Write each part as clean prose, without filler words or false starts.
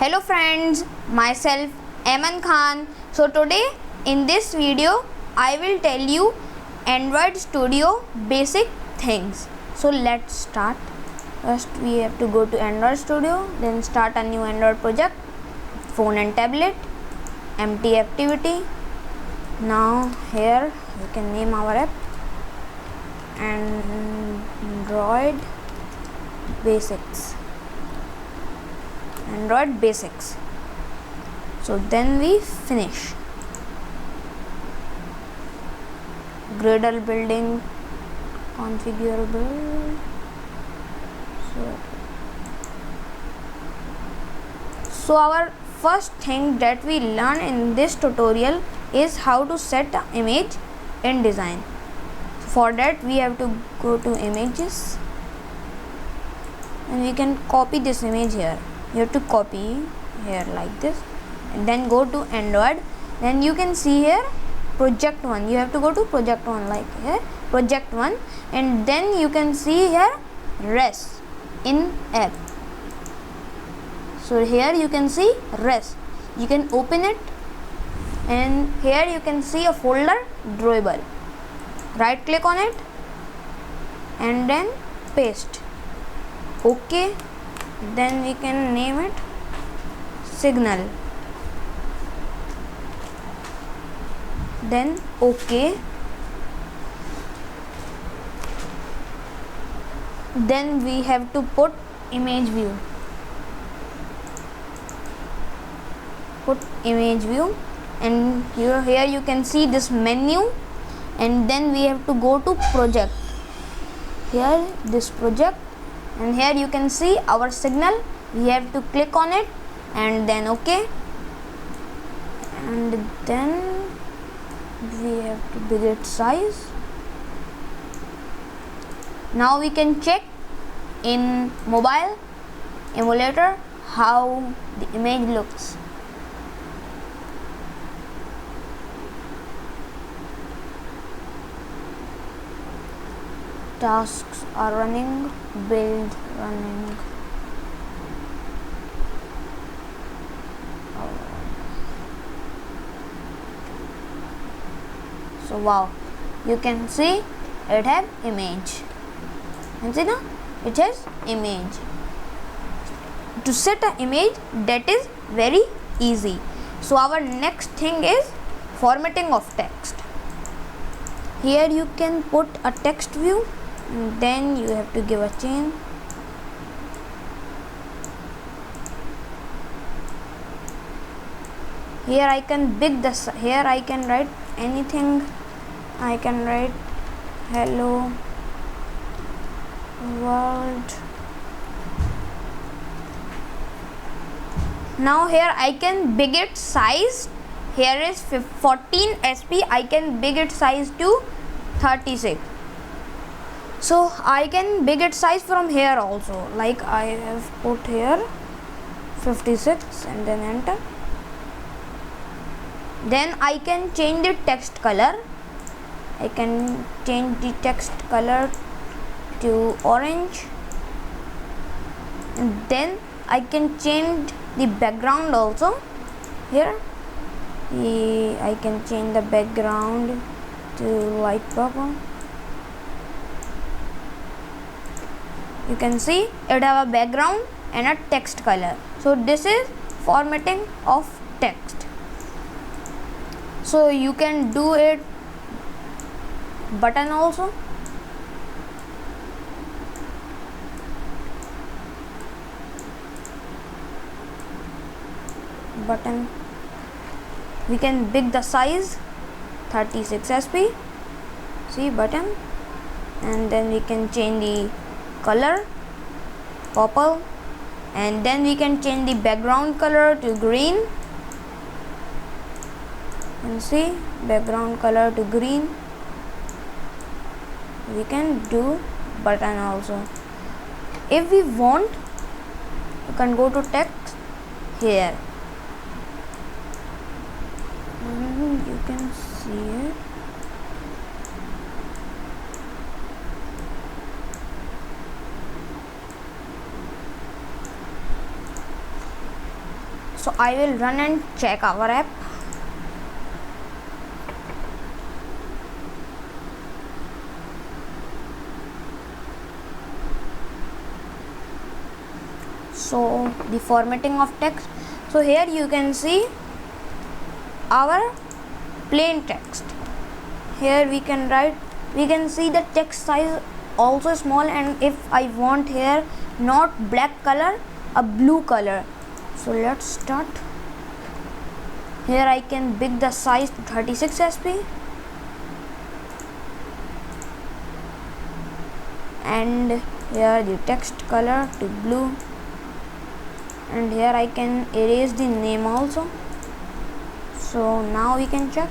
Hello friends, myself Aman Khan. So today in this video I will tell you Android Studio basic things. So let's start. First we have to go to Android Studio, then start a new Android project, phone and tablet, empty activity. Now here we can name our app Android Basics. Android Basics. So then we finish. Gradle building configurable. So our first thing that we learn in this tutorial is how to set an image in design. For that we have to go to images and we can copy this image here. You have to copy here like this and then go to Android. Then you can see here project 1. You have to go to project 1 like here project 1 and then you can see here res in app. So here you can see res. You can open it and here you can see a folder drawable. Right click on it and then paste. OK. Then we can name it signal. Then OK. Then we have to put image view. Put image view and here you can see this menu and then we have to go to project. Here this project and here you can see our signal. We have to click on it and then OK. And then we have to big its size. Now we can check in mobile emulator how the image looks. Tasks are running, build running. So wow, you can see it have image. And see now it has image. To set an image, that is very easy. So our next thing is formatting of text. Here you can put a text view and then you have to give a chain. Here I can here I can write anything. I can write hello world. Now here I can big its size. Here is 14 sp. I can big its size to 36. So I can big its size from here also. Like I have put here 56 and then enter. Then I can change the text color. I can change the text color to orange and then I can change the background also. Here I can change the background to light purple. You can see it have a background and a text color. So this is formatting of text. So you can do it button also. Button. We can big the size 36 sp. See button and then we can change the color purple and then we can change the background color to green and see background color to green. We can do button also. If we want, you can go to text here. You can see it. So I will run and check our app. So the formatting of text. So here you can see our plain text. Here we can write, we can see the text size also small, and if I want here not black color, a blue color. So let's start. Here I can big the size to 36 sp, and here the text color to blue, and here I can erase the name also. So now we can check.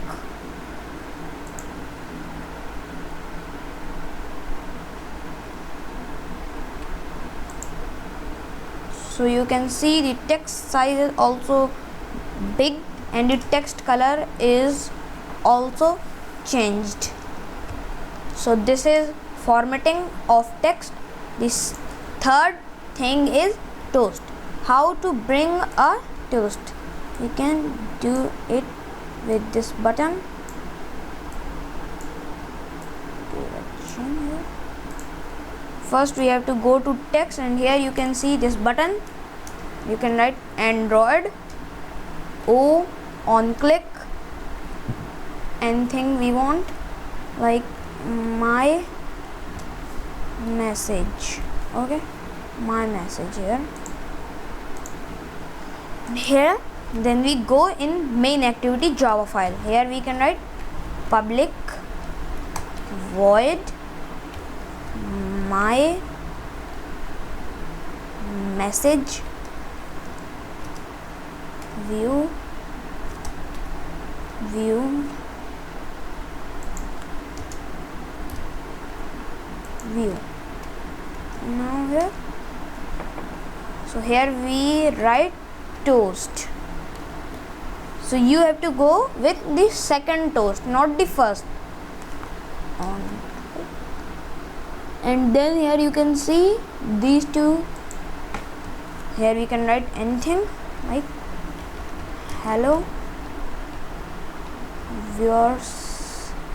So you can see the text size is also big and the text color is also changed. So this is formatting of text. This third thing is toast. How to bring a toast? We can do it with this button. First we have to go to text, and here you can see this button. You can write Android O on click, anything we want, like my message. Okay, my message here. Then we go in main activity Java file. Here we can write public void my message view now here. So here we write toast. So you have to go with the second toast, not the first. And then here you can see these two. Here we can write anything like hello viewers.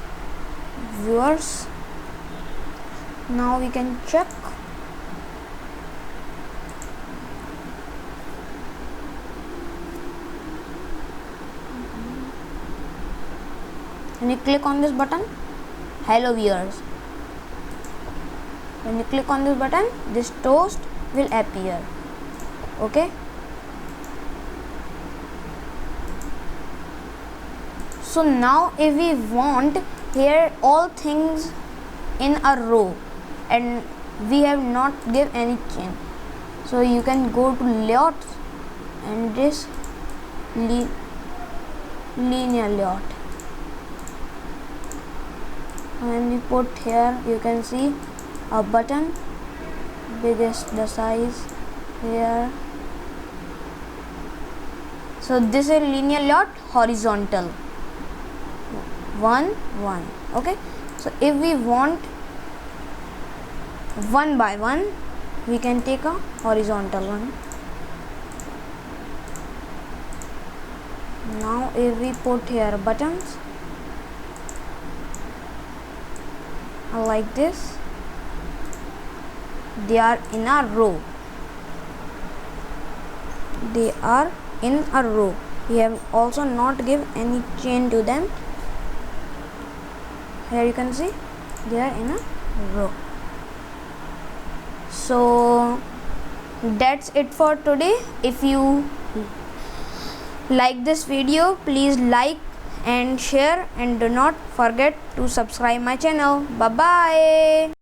Now we can check. When you click on this button, hello viewers. When you click on this button, this toast will appear. Okay. So now if we want here all things in a row and we have not give any chain, so you can go to layout and this linear layout. When we put here, you can see a button, biggest the size here. So this is linear layout, horizontal 1 1. Okay, so if we want one by one, we can take a horizontal one. Now if we put here buttons like this, they are in a row. We have also not give any chain to them. Here you can see they are in a row. So that's it for today. If you like this video, please like and share, and do not forget to subscribe my channel. Bye bye.